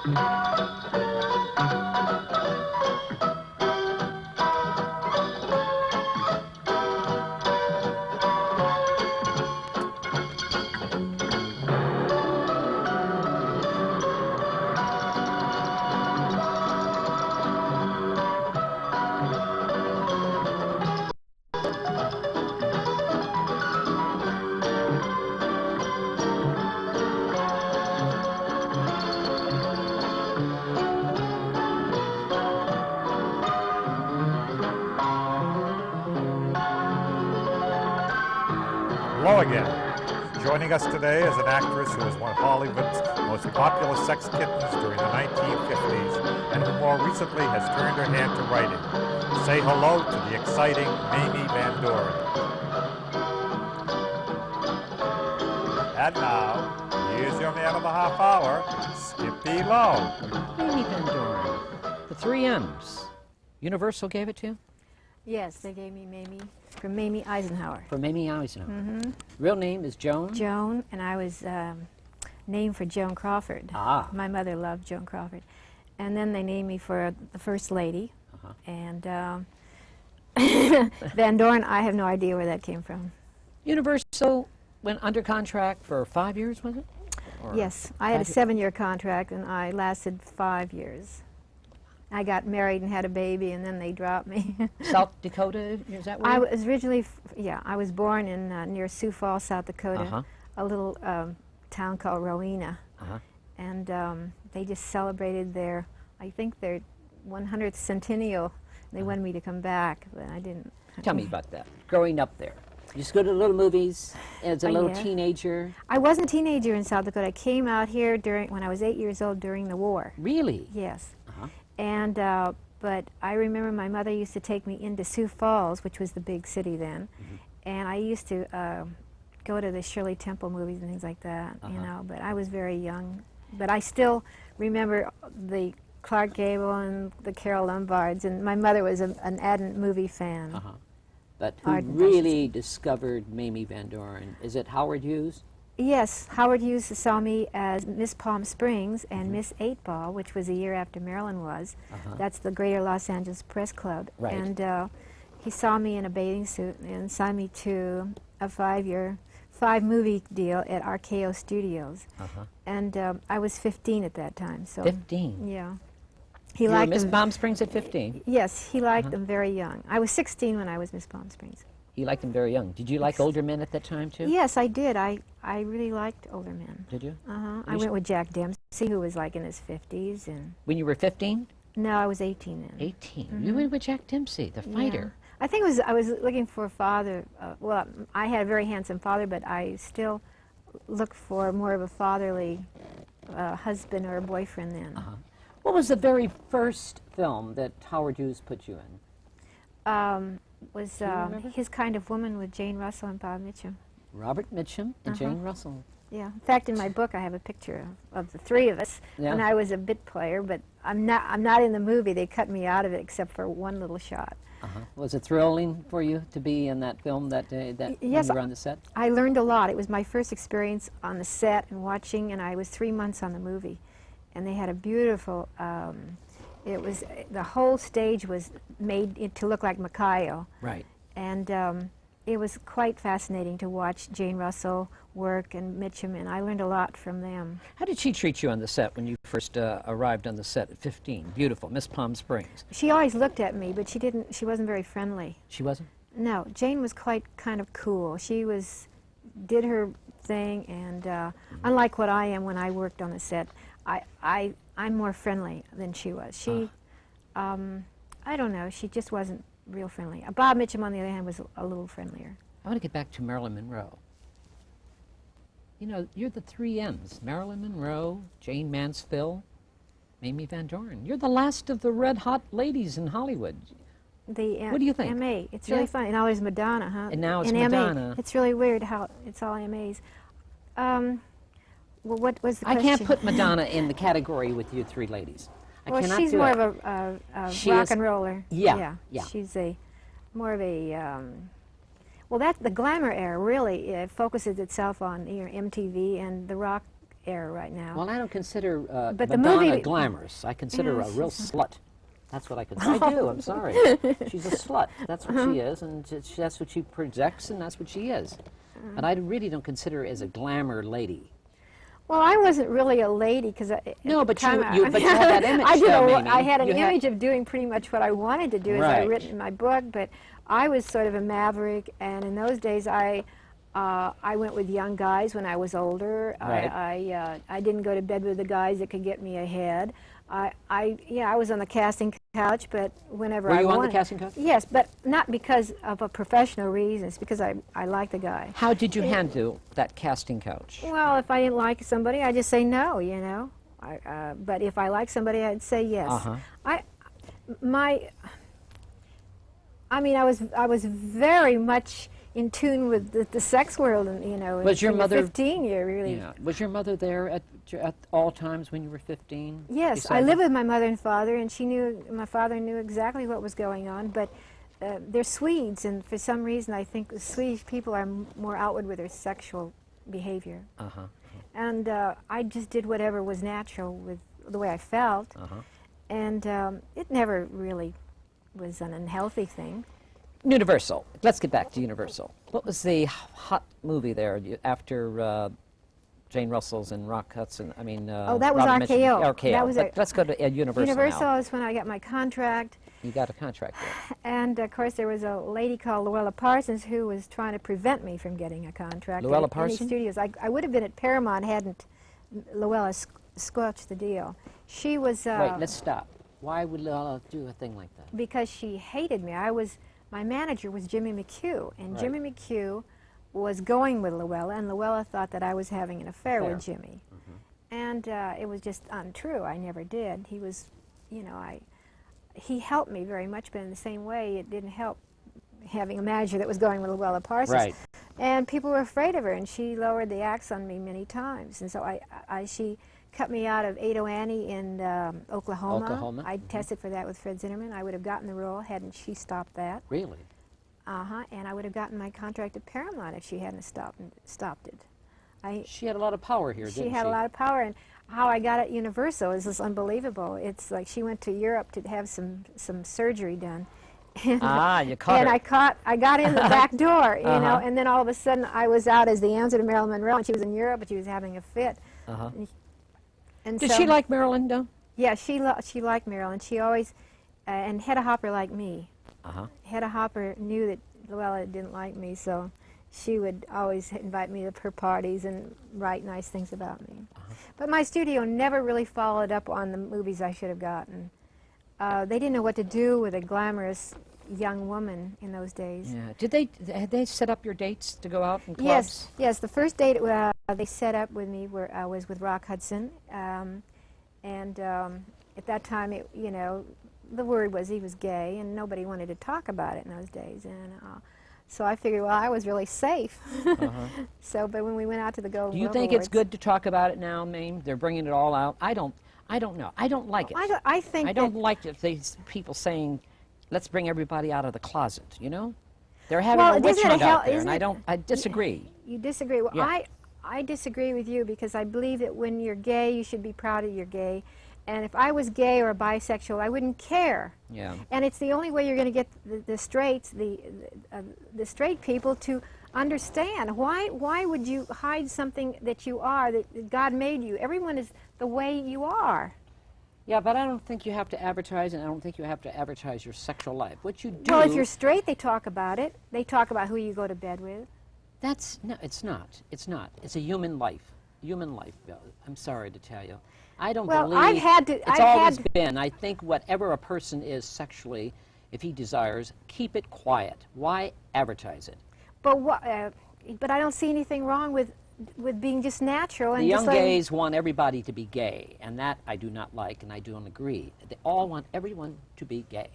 Lowe again. Joining us today is an actress who was one of Hollywood's most popular sex kittens during the 1950s and who more recently has turned her hand to writing. Say hello to the exciting Mamie Van Doren. And now, here's your man of the half hour, Skippy Lowe. Mamie Van Doren, the 3 M's. Universal gave it to you? Yes, they gave me Mamie, from Mamie Eisenhower. For Mamie Eisenhower. Mm-hmm. Real name is Joan? Joan, and I was named for Joan Crawford. Ah. My mother loved Joan Crawford. And then they named me for the First Lady. Uh-huh. And Van Doren, I have no idea where that came from. Universal went under contract for 5 years, was it? Or Yes, I had a 7-year contract, and I lasted 5 years. I got married and had a baby, and then they dropped me. South Dakota, is that where? I was originally, I was born in near Sioux Falls, South Dakota, Uh-huh. a little town called Rowena. Uh-huh. And they just celebrated I think their 100th centennial. They wanted me to come back, but I didn't. Tell me about that, growing up there. You just go to little movies as a little yeah. teenager? I wasn't a teenager in South Dakota. I came out here when I was 8 years old during the war. Really? Yes. Uh-huh. And but I remember my mother used to take me into Sioux Falls, which was the big city then, and I used to go to the Shirley Temple movies and things like that, you know. But I was very young. But I still remember the Clark Gable and the Carole Lombards, and my mother was an ardent movie fan. Uh-huh. But who Ardent, really discovered Mamie Van Doren? Is it Howard Hughes? Yes, Howard Hughes saw me as Miss Palm Springs and Miss 8 Ball, which was a year after Marilyn was. That's the Greater Los Angeles Press Club. Right. And he saw me in a bathing suit and signed me to a 5-movie deal at RKO Studios. And I was 15 at that time. So 15? Yeah. He You were liked Miss them. Palm Springs at 15? Yes, he liked them very young. I was 16 when I was Miss Palm Springs. You liked them very young. Did you like older men at that time, too? Yes, I did. I really liked older men. Did you? I went with Jack Dempsey, who was like in his 50s. And When you were 15? no, I was 18 then. 18. You went with Jack Dempsey, the fighter. Yeah. I think I was looking for a father. Well, I had a very handsome father, but I still looked for more of a fatherly husband or a boyfriend then. What was the very first film that Howard Hughes put you in? Was remember? His Kind of Woman with Jane Russell and Bob Mitchum. Robert Mitchum and Jane Russell. Yeah. In fact, in my book, I have a picture of the 3 of us when I was a bit player. But I'm not in the movie. They cut me out of it except for one little shot. Was it thrilling for you to be in that film that day when Yes, you were on the set? I learned a lot. It was my first experience on the set and watching, and I was 3 months on the movie. And they had a beautiful, the whole stage was made to look like Macayo. Right. And it was quite fascinating to watch Jane Russell work and Mitchum, and I learned a lot from them. How did she treat you on the set when you first arrived on the set at 15? Beautiful, Miss Palm Springs. She always looked at me, but she wasn't very friendly. She wasn't? No, Jane was quite kind of cool. She did her thing, and unlike what I am when I worked on the set, I'm more friendly than she was. She, I don't know, she just wasn't real friendly. Bob Mitchum, on the other hand, was a little friendlier. I want to get back to Marilyn Monroe. You know, you're the 3 M's, Marilyn Monroe, Jane Mansfield, Mamie Van Doren. You're the last of the red-hot ladies in Hollywood. What do you think? MA. It's really fun. And now there's Madonna, huh? And now it's MA. Madonna. It's really weird how it's all MAs. Well, what was the I question? can't put Madonna in the category with you 3 ladies. I well, cannot she's do more it. of a She rock is- and roller. Yeah. She's more of a. Well, the glamour era really focuses itself on MTV and the rock era right now. Well, I don't consider But the Madonna movie- glamorous. I consider her a real slut. That's what I consider. I do, I'm sorry. She's a slut. That's what she is, and that's what she projects, and that's what she is. But I really don't consider her as a glamour lady. Well, I wasn't really a lady because No, but you had that image. I had an image of doing pretty much what I wanted to do, as I Right. written in my book. But I was sort of a maverick, and in those days, I went with young guys when I was older. Right. I didn't go to bed with the guys that could get me ahead. I was on the casting couch, but whenever I Were you wanted. on the casting couch? Yes, but not because of a professional reason. It's because I liked the guy. How did you handle that casting couch? Well, if I didn't like somebody, I'd just say no, you know. But if I liked somebody, I'd say yes. Uh-huh. I was very much in tune with the sex world, and you know. Was your from mother 15? You're really. Yeah. Was your mother there at all times when you were 15? Yes, I lived with my mother and father, and my father knew exactly what was going on. But they're Swedes, and for some reason, I think the Swedish people are more outward with their sexual behavior. Uh-huh. And I just did whatever was natural with the way I felt. Uh-huh. And it never really was an unhealthy thing. Universal. Let's get back to Universal. What was the hot movie there after Jane Russell's and Rock Hudson? I mean, that was Robert mentioned RKO. RKO. That was Let's go to Universal Universal now. is when I got my contract. You got a contract there. And, of course, there was a lady called Luella Parsons who was trying to prevent me from getting a contract. Luella at any Parsons? studios. I would have been at Paramount hadn't Luella squelched the deal. She was... Wait, let's stop. Why would Luella do a thing like that? Because she hated me. My manager was Jimmy McHugh, and Right. Jimmy McHugh was going with Luella, and Luella thought that I was having an affair with Jimmy. And it was just untrue. I never did. He was, you know, he helped me very much, but in the same way, it didn't help having a manager that was going with Luella Parsons. Right. And people were afraid of her, and she lowered the axe on me many times. And so she cut me out of Ado Annie in Oklahoma. I tested for that with Fred Zinnerman. I would have gotten the role hadn't she stopped that. Really? And I would have gotten my contract at Paramount if she hadn't stopped it. She had a lot of power here, didn't she? She had a lot of power, and how I got at Universal is just unbelievable. It's like she went to Europe to have some surgery done. And, you caught her. I got in the back door, you know, and then all of a sudden I was out as the answer to Marilyn Monroe, and she was in Europe, but she was having a fit. And Did so, she like Marilyn, though? Yeah, she liked Marilyn. She always, and Hedda Hopper liked me. Hedda Hopper knew that Luella didn't like me, so she would always invite me to her parties and write nice things about me. But my studio never really followed up on the movies I should have gotten. They didn't know what to do with a glamorous young woman in those days. Yeah. Had they set up your dates to go out in clubs? Yes. The first date they set up with me was with Rock Hudson, and at that time, you know, the word was he was gay, and nobody wanted to talk about it in those days. And so I figured, well, I was really safe. So, but when we went out to the Golden Do you Globe think Awards, it's good to talk about it now, Mame? They're bringing it all out. I don't know. I don't like it. I think I don't like these people saying, "Let's bring everybody out of the closet." You know, they're having a witch hunt out there, and I disagree. You disagree? Well, Yeah. I disagree with you because I believe that when you're gay, you should be proud that you're gay. And if I was gay or bisexual, I wouldn't care. Yeah. And it's the only way you're going to get the straights, the straight people to understand. Why would you hide something that you are, that God made you? Everyone is the way you are. Yeah, but I don't think you have to advertise, and I don't think you have to advertise your sexual life. What you do... Well, if you're straight, they talk about it. They talk about who you go to bed with. No, it's not. It's not. It's a human life. Human life, Bill. I'm sorry to tell you. I don't believe... I've had to... It's always been. I think whatever a person is sexually, if he desires, keep it quiet. Why advertise it? But I don't see anything wrong with being just natural. And the young just letting... gays want everybody to be gay, and that I do not like, and I don't agree. They all want everyone to be gay.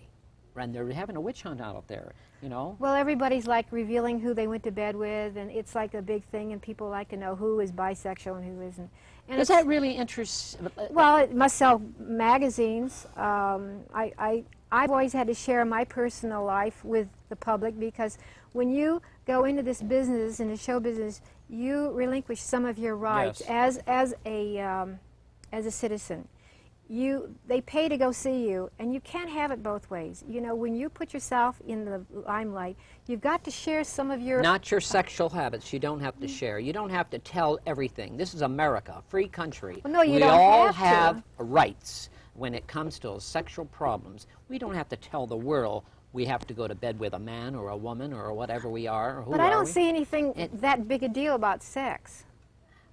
And they're having a witch hunt out there, you know? Well, everybody's like revealing who they went to bed with, and it's like a big thing, and people like to know who is bisexual and who isn't. And Does that really interest... Well, it must sell magazines. I've always had to share my personal life with the public because when you go into this business, in the show business, you relinquish some of your rights as a citizen. They pay to go see you, and you can't have it both ways. You know, when you put yourself in the limelight, you've got to share some of your... Not your sexual habits. You don't have to share. You don't have to tell everything. This is America, a free country. Well, no, you we don't all have to. rights when it comes to sexual problems. We don't have to tell the world we have to go to bed with a man or a woman or whatever we are. Or who But I don't we? see anything that big a deal about sex.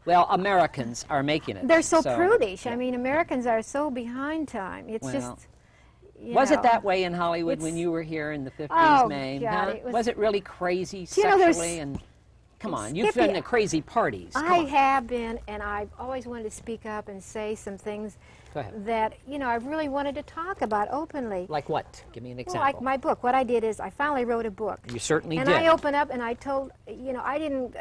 Well, Americans are making it. They're so prudish. Yeah. I mean, Americans are so behind time. It's just... Was it that way in Hollywood when you were here in the 50s, Oh, Mae? God, huh? it was- Was it really crazy You know, there's- sexually? And come on, you've Skippy, been to crazy parties. Come I on. have been, and I've always wanted to speak up and say some things Go ahead. that, you know, I've really wanted to talk about openly. Like what? Give me an Well, example. like my book. What I did is I finally wrote a book. You certainly and did. I opened up and I told, you know, I didn't,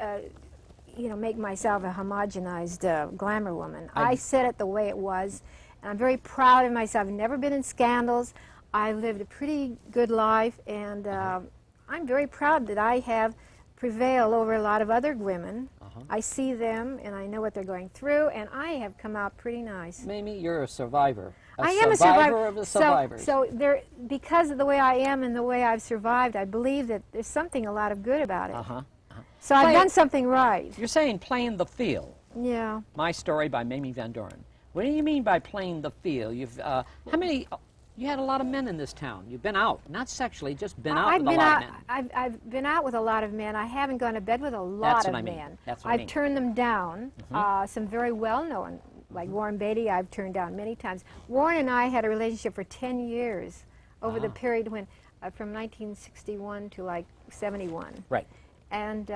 you know, make myself a homogenized glamour woman. I said it the way it was, and I'm very proud of myself. I've never been in scandals. I lived a pretty good life, and I'm very proud that I have prevailed over a lot of other women. I see them, and I know what they're going through, and I have come out pretty nice. Mamie, you're a survivor. I am a survivor of the survivors. So there, because of the way I am and the way I've survived, I believe that there's something a lot of good about it. So I've done something right. You're saying playing the field. Yeah. My Story by Mamie Van Doren. What do you mean by playing the field? You've how many? You had a lot of men in this town. You've been out, not sexually, just been out with a lot of men. I've been out with a lot of men. I haven't gone to bed with a lot of men. That's what I mean. I've turned them down. Some very well-known, like Warren Beatty, I've turned down many times. Warren and I had a relationship for 10 years over the period when, from 1961 to like 71. Right. And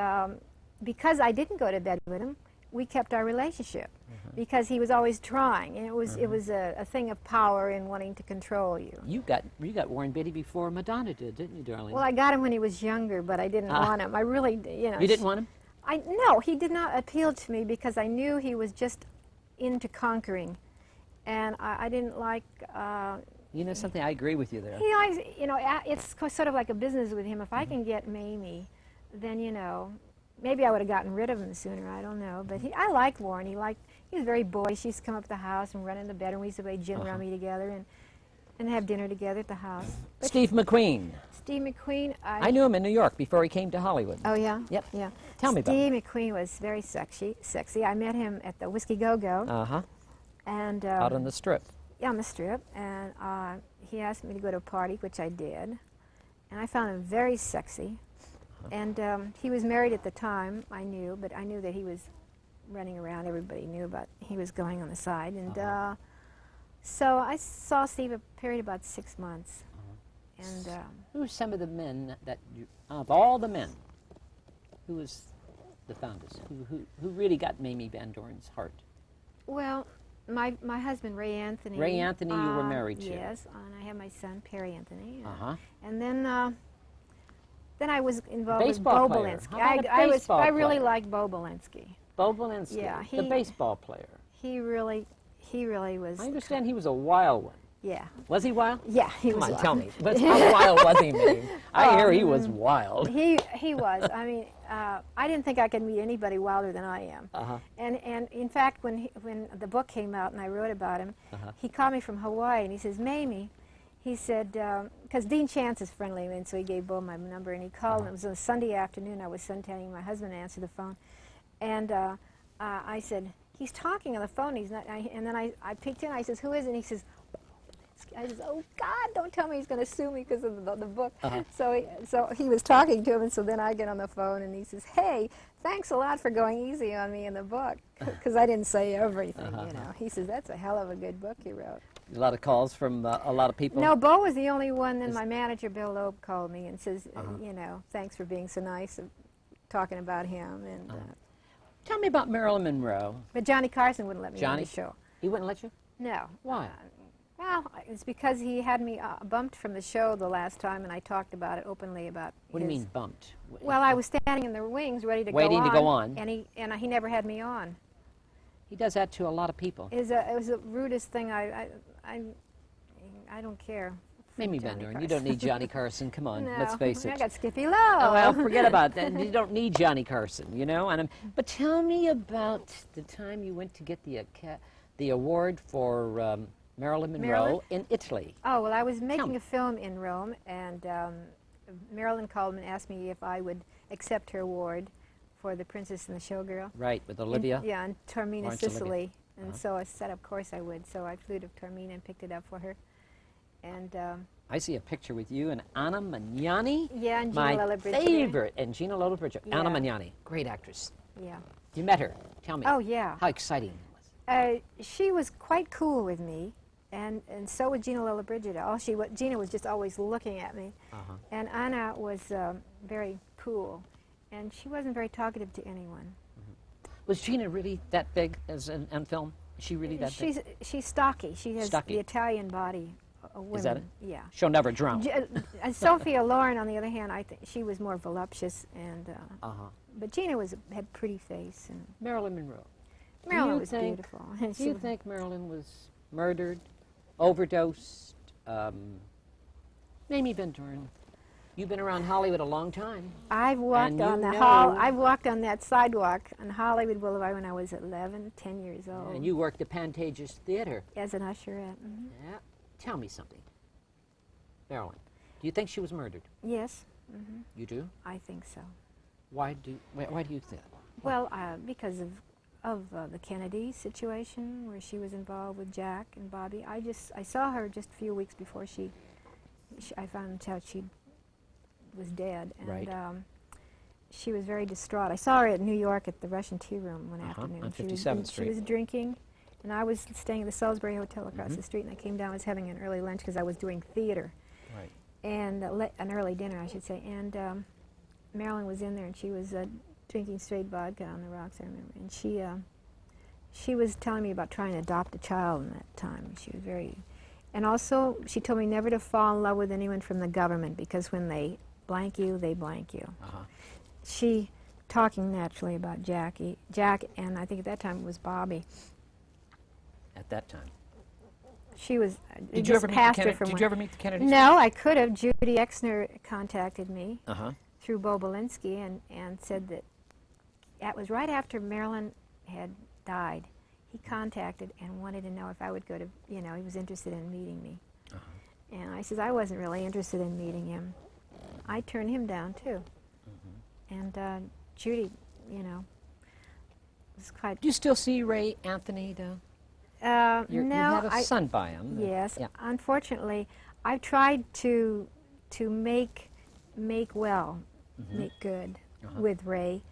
because I didn't go to bed with him, we kept our relationship because he was always trying, and it was a thing of power and wanting to control you. You got Warren Beatty before Madonna did, didn't you, darling? Well, I got him when he was younger, but I didn't want him. I really, you know. You didn't want him? No, he did not appeal to me because I knew he was just into conquering, and I didn't like. You know something? I agree with you there. He likes, you know, it's sort of like a business with him. If I can get Mamie, then you know. Maybe I would have gotten rid of him sooner, I don't know. But I liked Warren. He was very boyish. He used to come up to the house and run in the bedroom. We used to play gin rummy together and have dinner together at the house. But Steve McQueen. Steve McQueen. I knew him in New York before he came to Hollywood. Oh, yeah? Yep. Yeah. Tell me about him. Steve McQueen was very sexy. I met him at the Whiskey Go-Go. Uh-huh. And, out on the Strip. Yeah, on the Strip. And he asked me to go to a party, which I did. And I found him very sexy. And he was married at the time, I knew, but I knew that he was running around. Everybody knew about he was going on the side. And so I saw Steve a period of about 6 months. And who are some of the men that you, of all the men, who was the fondest? Who really got Mamie Van Doren's heart? Well, my husband, Ray Anthony. Ray Anthony you were married to. Yes, and I have my son, Perry Anthony. Uh-huh. And then I was involved with Baseball Bo player. Belinsky. How about a baseball I really player? liked Bo Belinsky. Bo Belinsky, Yeah, the baseball player. He really was. I understand he was a wild one. Yeah. Was he wild? Yeah, he Come was. on, wild. tell me. But how wild was he, Mamie? I hear he was wild. He was. I mean, I didn't think I could meet anybody wilder than I am. Uh-huh. And in fact, when the book came out and I wrote about him, he called me from Hawaii and he says, Mamie, he said, because Dean Chance is friendly, and so he gave Bo my number, and he called, and it was on a Sunday afternoon. I was suntanning. My husband answered the phone, and I said, he's talking on the phone. He's not. And then I picked in. I says, who is it? And he says, I says, oh God, don't tell me he's going to sue me because of the book. So he was talking to him, and so then I get on the phone, and he says, hey, thanks a lot for going easy on me in the book, because I didn't say everything, you know. He says, that's a hell of a good book you wrote. A lot of calls from a lot of people. No, Bo was the only one. Then my manager, Bill Lowe, called me and says, you know, thanks for being so nice, talking about him. And Tell me about Marilyn Monroe. but Johnny Carson wouldn't let me on the show. He wouldn't let you? No. Why? Well, it's because he had me bumped from the show the last time, and I talked about it openly about. What do you mean bumped? Well, I was standing in the wings, ready to Waiting go on. to go on. And he never had me on. He does that to a lot of people. It was the rudest thing. I don't care. Mamie Van Doren, you don't need Johnny Carson. Come on, No, let's face it. I got Skippy Lowe. Oh, well, forget about that. You don't need Johnny Carson, you know. But tell me about the time you went to get the award for Marilyn Monroe in Italy. Oh, well, I was making a film in Rome, and Marilyn called me and asked me if I would accept her award for The Princess and the Showgirl. Right, with Olivia. Yeah, in Taormina, Lawrence Sicily. Olivia. And so I said, of course I would. So I flew to Taormina and picked it up for her. And I see a picture with you and Anna Magnani. yeah, and My Gina Lollobrigida. favorite, and Gina Lollobrigida. Yeah. Anna Magnani, great actress. Yeah. You met her. Tell me. Oh, yeah. How exciting it was. She was quite cool with me, and so was Gina Lollobrigida. Gina was just always looking at me, and Anna was very cool, and she wasn't very talkative to anyone. Was Gina really that big as on film? Is she really that big? She's stocky. She has Stocky. the Italian body. Women. Is that it? Yeah. She'll never drown. Sophia Loren, on the other hand, I think she was more voluptuous, and but Gina had a pretty face, and Marilyn Monroe. Marilyn was beautiful. Do you think Marilyn was murdered, overdosed? Mamie Van Doren, you've been around Hollywood a long time. I've walked And on you the know- I've walked on that sidewalk on Hollywood Boulevard when I was 10 years old. And you worked at Pantages Theater. As an usherette. Yeah. Tell me something. Marilyn, do you think she was murdered? Yes, You do? I think so. Why do you think? Well, because of the Kennedy situation where she was involved with Jack and Bobby. I saw her just a few weeks before I found out she was dead, and Right. She was very distraught. I saw her at New York at the Russian Tea Room one afternoon. on She was- 57th Street. She was drinking, and I was staying at the Salisbury Hotel across the street, and I came down, I was having an early lunch because I was doing theater, Right. and an early dinner, I should say, and Marilyn was in there, and she was drinking straight vodka on the rocks, I remember, and she was telling me about trying to adopt a child in that time. She was very, and also she told me never to fall in love with anyone from the government because when they blank you, they blank you. She, talking naturally about Jack, and I think at that time it was Bobby. At that time. She was. Did you ever meet the Kennedys? No, I could have. Judy Exner contacted me Uh-huh. through Bo Belinsky and said that that was right after Marilyn had died. He contacted and wanted to know if I would go to, he was interested in meeting me. And I said I wasn't really interested in meeting him. I turned him down too. And Judy, was quite. Do you still see Ray Anthony, though? No, You have a son by him. Yes. Yeah. Unfortunately, I've tried to make well, make good with Ray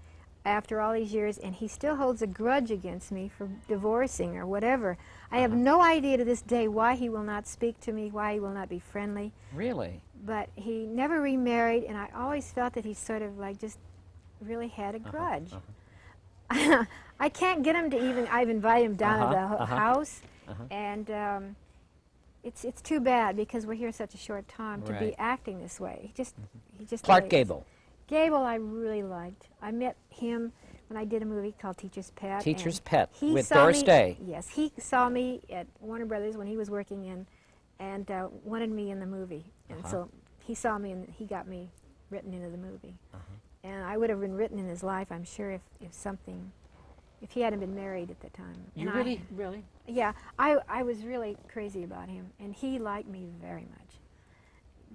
after all these years, and he still holds a grudge against me for divorcing or whatever. I have no idea to this day why he will not speak to me, why he will not be friendly. Really? But he never remarried, and I always felt that he sort of like just really had a grudge. I can't get him to even. I've invited him down to the house, and it's too bad because we're here such a short time to be Right. acting this way. He just Clark really- Gable. Gable, I really liked. I met him when I did a movie called Teacher's Pet. Teacher's and Pet he with saw Doris me- Day. Yes, he saw me at Warner Brothers when he was working in, and wanted me in the movie. And so he saw me and he got me written into the movie. And I would have been written in his life, I'm sure, if he hadn't been married at the time. You And really? Yeah, I was really crazy about him, and he liked me very much.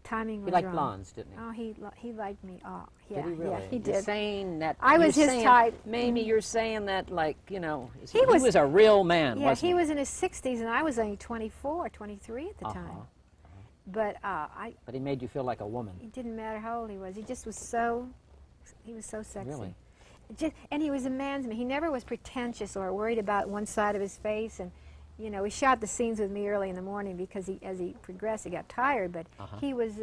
Timing was He liked wrong. blondes, didn't he? Oh, he liked me. Oh, yeah, Did he really? yeah, he You're did. saying that. I was you're his saying, type. Mamie, you're saying that like, he was- was a real man, Yeah, wasn't he was in his 60s, and I was only 24, 23 at the time. But But he made you feel like a woman. it didn't matter how old he was. He just was so sexy. Really? And he was a man's man. He never was pretentious or worried about one side of his face. And, he shot the scenes with me early in the morning because as he progressed, he got tired. But he was,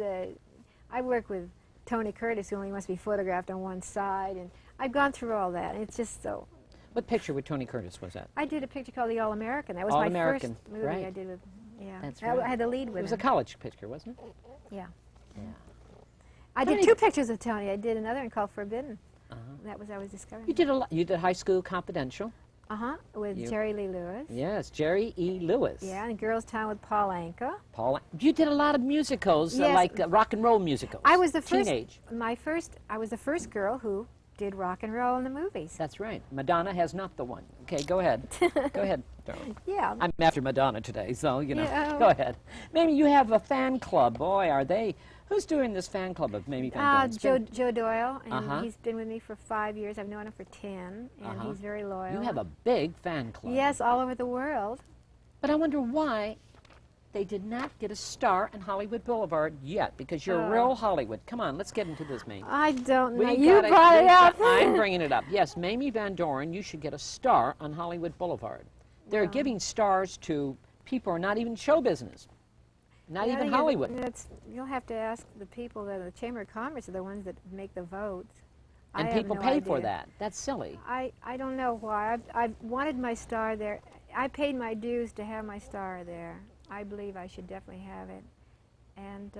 I worked with Tony Curtis, who only must be photographed on one side. And I've gone through all that. And it's just so. What picture with Tony Curtis was that? I did a picture called The All-American. That was my All-American, first movie right. I did with, yeah. That's I right. had the lead with It was him. a college picture, wasn't it? Yeah. Yeah. I did Tony- 2 pictures of Tony. I did another one called Forbidden. I was discovering. You did a lot. You did High School Confidential. With You- Jerry Lee Lewis. Yes, Jerry E. Lewis. Yeah, and Girls Town with Paul Anka. Paul, you did a lot of musicals, Yes. like rock and roll musicals. I was the first. Teenage. I was the first girl who did rock and roll in the movies. That's right. Madonna has not the one. Okay, go ahead. Go ahead, darling. Yeah. I'm after Madonna today, so, Yeah. go ahead. Mamie, you have a fan club. Boy, are they. Who's doing this fan club of Mamie Van Doren? Joe Doyle, and Uh-huh. he's been with me for 5 years. I've known him for 10, and he's very loyal. You have a big fan club. Yes, all over the world. But I wonder why they did not get a star on Hollywood Boulevard yet, because you're real Hollywood. Come on, let's get into this, Mamie. I don't know. We You gotta- brought it up. I'm bringing it up. Yes, Mamie Van Doren, you should get a star on Hollywood Boulevard. They're giving stars to people who are not even show business, not Yeah, even you- Hollywood. You'll have to ask the people that the Chamber of Commerce are the ones that make the votes. I And have people no pay for idea. that. That's silly. I don't know why. I've wanted my star there. I paid my dues to have my star there. I believe I should definitely have it. And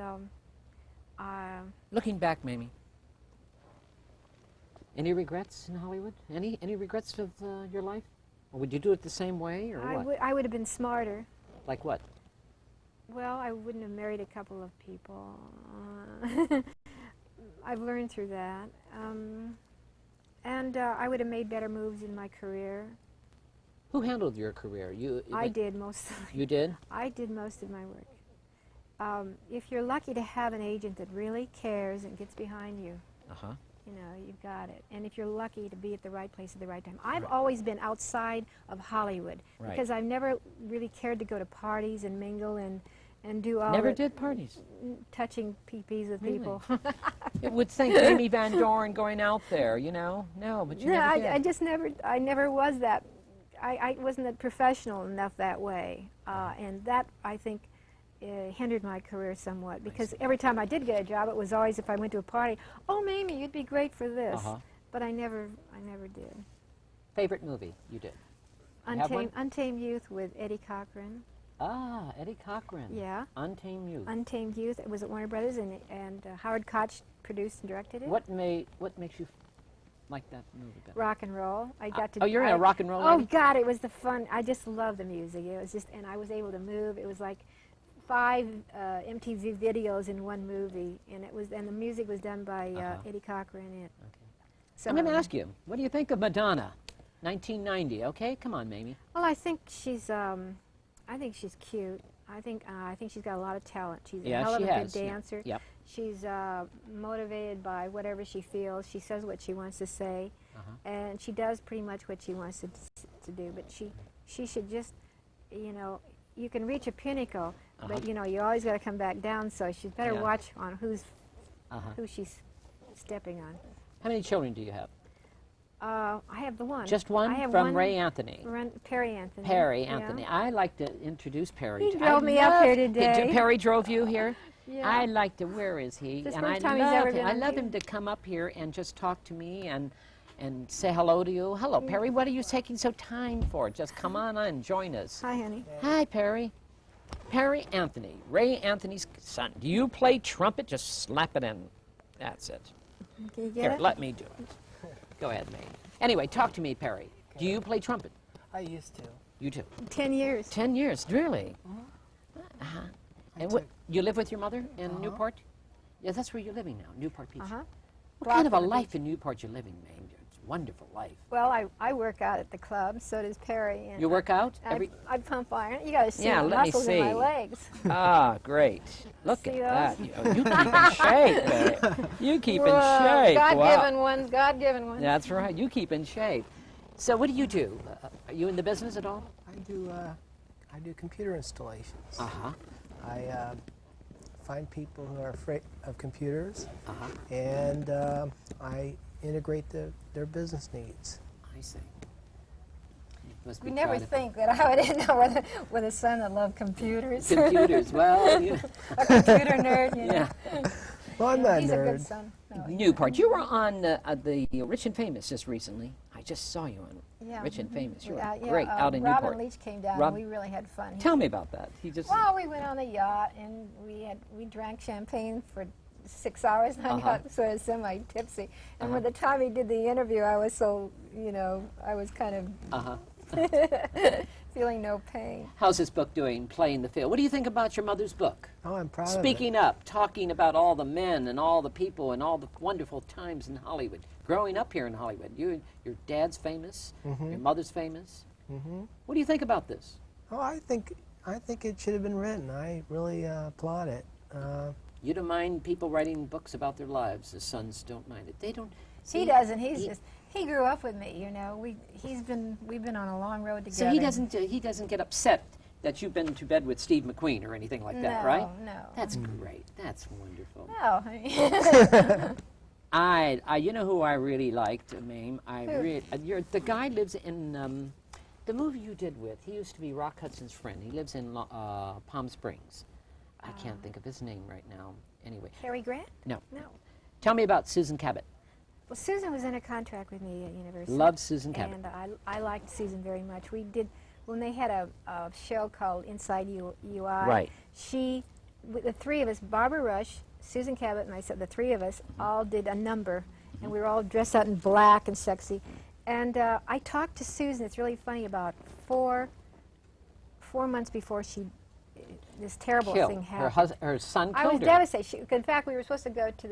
Looking back, Mamie, any regrets in Hollywood? Any regrets of your life? Or would you do it the same way, or what? I would have been smarter. Like what? Well, I wouldn't have married a couple of people. I've learned through that. And I would have made better moves in my career. Who handled your career? I did most of You did? I did most of my work. If you're lucky to have an agent that really cares and gets behind you, Uh-huh. you know, you've got it. And if you're lucky to be at the right place at the right time. I've always been outside of Hollywood Right. because I've never really cared to go to parties and mingle and do all Never the did parties. touching pee-pees with Really? people. It would think Mamie Van Doren going out there, No, but you No, never did. I just I never was that. I wasn't that professional enough that way. And that, I think, hindered my career somewhat because every time I did get a job, it was always if I went to a party, oh, Mamie, you'd be great for this. Uh-huh. But I never did. Favorite movie you did? Have one? Untamed Youth with Eddie Cochran. Ah, Eddie Cochran. Yeah. Untamed Youth. Untamed Youth. It was at Warner Brothers, and Howard Koch produced and directed it. What makes you like that movie better? Rock and roll. I got to. Oh, you're in a rock and roll Oh lady? God, it was the fun. I just loved the music. It was just, and I was able to move. It was like 5 MTV videos in one movie, and the music was done by Eddie Cochran. Okay. So, I'm going to ask you, what do you think of Madonna, 1990? Okay, come on, Mamie. Well, I think she's cute. I think she's got a lot of talent. She's a hell of she a has. good dancer. Yep. She's motivated by whatever she feels. She says what she wants to say, and she does pretty much what she wants to do. But she should just, you can reach a pinnacle, but you always got to come back down. So she's better watch on who she's stepping on. How many children do you have? I have the one. Just one? I have From one. Ray Anthony. Perry Anthony. Perry yeah. Anthony. I like to introduce Perry. He drove me up here today. Perry drove you here? Yeah. I like to, where is he? This And first I time he's love ever him. been I up love here. him to come up here and just talk to me and say hello to you. Hello, Perry. What are you taking so time for? Just come on and join us. Hi, honey. Hi, Perry. Perry Anthony, Ray Anthony's son. Do you play trumpet? Just slap it in. That's it. Can you get Here, it? let me do it. Go ahead, May. Anyway, talk to me, Perry. Do you play trumpet? I used to. You do. 10 years. 10 years, really? Uh-huh. And what, you live with your mother in Newport? Yeah, that's where you're living now, Newport Beach. What kind of a life in Newport you're living, May? It's a wonderful life. Well, I work out at the club, so does Perry. And You work out? I pump iron. You got to see Yeah, the let me muscles in my see. legs. Ah, great. Look See at those? that. You keep in shape, Perry. You keep in Whoa, shape. God-given Wow. ones, God-given ones. That's right. You keep in shape. So what do you do? Are you in the business at all? I do computer installations. Uh-huh. I find people who are afraid of computers, Uh-huh. and I integrate their business needs. I see. You must We be never proud of think that I would end up with a son that loved computers. computers. Well, you, A computer nerd, you know. yeah. Well, I'm not a He's a good nerd. son. No, he's Newport. You were on the Rich and Famous just recently. I just saw you on Yeah. Rich and Famous. You were yeah, great out in Robin Newport. Leach came down, Rob- and we really had fun. Tell me about that. He just. Well, we went on the yacht, and we drank champagne for 6 hours, and I got sort of semi-tipsy. And by the time he did the interview, I was so, I was kind of Feeling no pain. How's this book doing, playing the field? What do you think about your mother's book? Oh, I'm proud of it. Speaking up, talking about all the men and all the people and all the wonderful times in Hollywood. Growing up here in Hollywood, your dad's famous, your mother's famous. What do you think about this? Oh, I think it should have been written. I really applaud it. You don't mind people writing books about their lives. The sons don't mind it. They don't. He doesn't. He grew up with me. You know, we've been on a long road together. So he doesn't get upset that you've been to bed with Steve McQueen or anything like that, right? No. That's great. That's wonderful. No. I mean, You know who I really liked, Mame? The guy lives in the movie you did with. He used to be Rock Hudson's friend. He lives in Palm Springs. I can't think of his name right now. Anyway. Cary Grant? No. No. Tell me about Susan Cabot. Well, Susan was in a contract with me at university. Loved Susan Cabot. And I liked Susan very much. We did, when they had a show called Inside UI. Right. The three of us, Barbara Rush, Susan Cabot, and myself, the three of us, all did a number, and we were all dressed out in black and sexy. And I talked to Susan, it's really funny, about four months before this terrible thing happened. Her son killed I was her. devastated. In fact, we were supposed to go to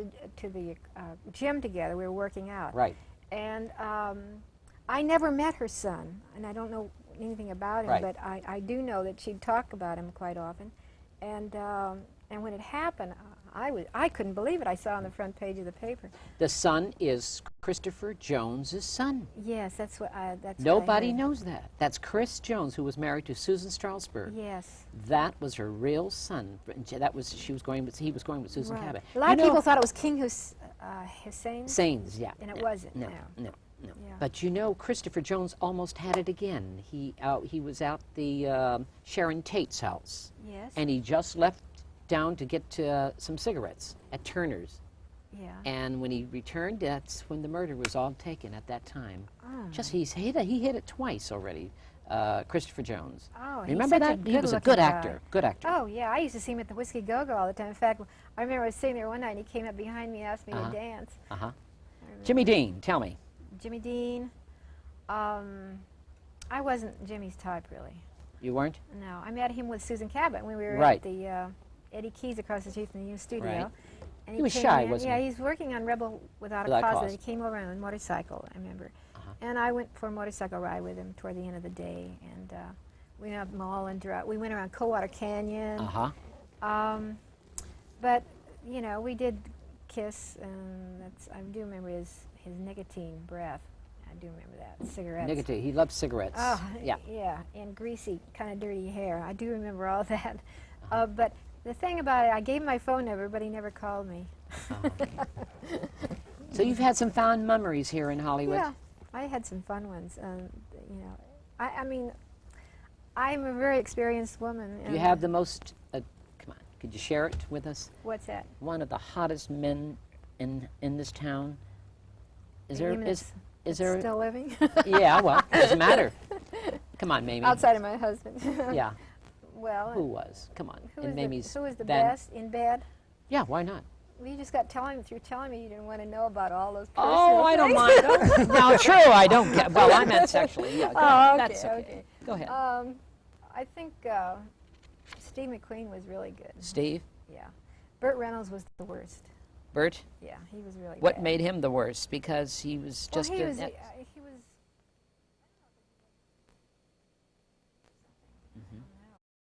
the gym together. We were working out. Right. And I never met her son, and I don't know anything about him, Right. but I do know that she'd talk about him quite often. And when it happened, I couldn't believe it. I saw on the front page of the paper. The son is Christopher Jones's son. Yes, that's what I Nobody heard. knows that. That's Chris Jones, who was married to Susan Strasberg. Yes. That was her real son. He was going with Susan Right. Cabot. A lot of people thought it was King Hussein. Sains, yeah. And it wasn't, No, no. no. Yeah. But you know, Christopher Jones almost had it again. He was out the Sharon Tate's house. Yes. And he just left down to get some cigarettes at Turner's. Yeah. And when he returned, that's when the murder was all taken at that time. Oh. He hit it twice already, Christopher Jones. Oh, he's Remember such a that? He was a good-looking good guy. actor. Good actor. Oh, yeah, I used to see him at the Whiskey Go-Go all the time. In fact, I remember I was sitting there one night and he came up behind me and asked me to dance. Jimmy Dean, tell me. Jimmy Dean, I wasn't Jimmy's type, really. You weren't? No, I met him with Susan Cabot when we were Right. at the Eddie Keyes across the street from the new studio. Right. And He was came shy, in. wasn't yeah, he? he's working on Rebel Without a Without Cause. Cause. And he came over on a motorcycle, I remember. And I went for a motorcycle ride with him toward the end of the day. And we went up Mall and we went around Coldwater Canyon. But, you know, we did kiss, and I do remember his nicotine breath. I do remember that. Cigarettes. Nicotine. He loved cigarettes. Oh, yeah. Yeah, and greasy, kind of dirty hair. I do remember all that. But the thing about it, I gave him my phone number, but he never called me. So you've had some fond memories here in Hollywood. Yeah, I had some fun ones. You know, I mean, I'm a very experienced woman. You have the most, come on, could you share it with us? What's that? One of the hottest men in this town. Is there still living? Yeah, well, it doesn't matter. Come on, Mamie. Outside of my husband. Yeah. Well. Who was? Come on. Who in was Mamie's who was the band. best in bed? Yeah, why not? Well, you just got through telling me you didn't want to know about all those Oh, personal I don't things. mind. No, true, I don't get. Well, I meant sexually. Yeah, go ahead. Okay, That's okay. okay. Go ahead. I think Steve McQueen was really good. Steve? Yeah. Burt Reynolds was the worst. Burt? Yeah, he was really What bad. made him the worst? Because he was just Well, he